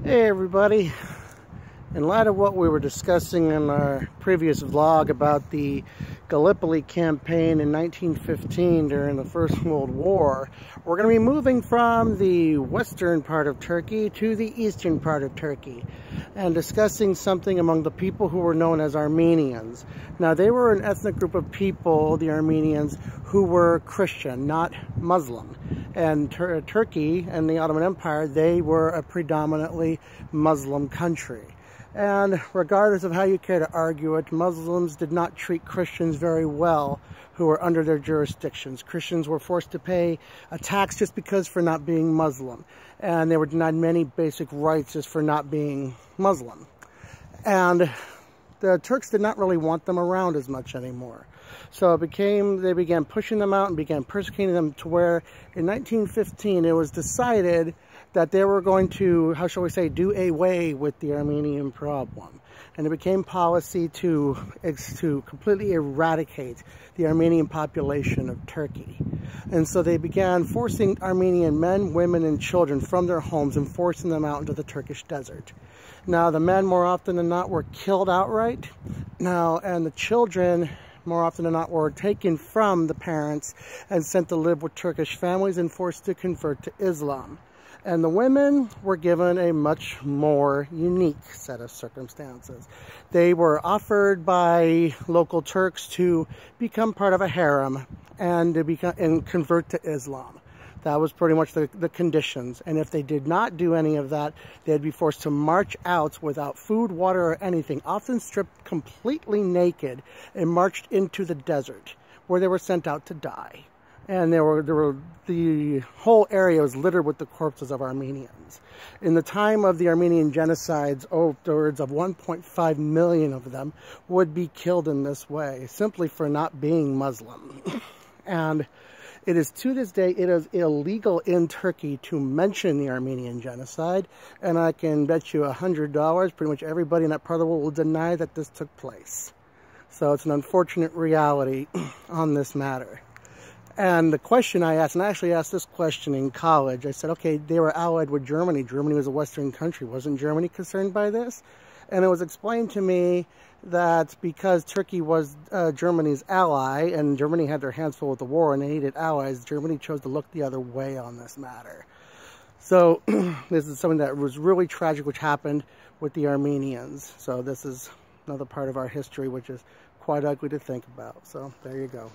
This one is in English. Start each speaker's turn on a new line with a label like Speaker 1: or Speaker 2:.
Speaker 1: Hey everybody, in light of what we were discussing in our previous vlog about the Gallipoli campaign in 1915 during the First World War, we're going to be moving from the western part of Turkey to the eastern part of Turkey and discussing something among the people who were known as Armenians. Now, they were an ethnic group of people, the Armenians, who were Christian, not Muslim. And Turkey and the Ottoman Empire, they were a predominantly Muslim country. And regardless of how you care to argue it, Muslims did not treat Christians very well who were under their jurisdictions. Christians were forced to pay a tax just because for not being Muslim. And they were denied many basic rights just for not being Muslim. And the Turks did not really want them around as much anymore. So they began pushing them out and began persecuting them to where in 1915 it was decided that they were going to, how shall we say, do away with the Armenian problem. And it became policy to completely eradicate the Armenian population of Turkey. And so they began forcing Armenian men, women, and children from their homes and forcing them out into the Turkish desert. Now, the men more often than not were killed outright. And the children more often than not were taken from the parents and sent to live with Turkish families and forced to convert to Islam. And the women were given a much more unique set of circumstances. They were offered by local Turks to become part of a harem and to convert to Islam. That was pretty much the conditions. And if they did not do any of that, they'd be forced to march out without food, water, or anything, often stripped completely naked and marched into the desert, where they were sent out to die. And the whole area was littered with the corpses of Armenians. In the time of the Armenian genocides, upwards of 1.5 million of them would be killed in this way, simply for not being Muslim. And it is to this day, it is illegal in Turkey to mention the Armenian genocide, and I can bet you $100, pretty much everybody in that part of the world will deny that this took place. So it's an unfortunate reality on this matter. And the question I asked, and I actually asked this question in college, I said, okay, they were allied with Germany. Germany was a Western country. Wasn't Germany concerned by this? And it was explained to me that because Turkey was Germany's ally, and Germany had their hands full with the war and they needed allies, Germany chose to look the other way on this matter. So this is something that was really tragic, which happened with the Armenians. So this is another part of our history, which is quite ugly to think about. So there you go.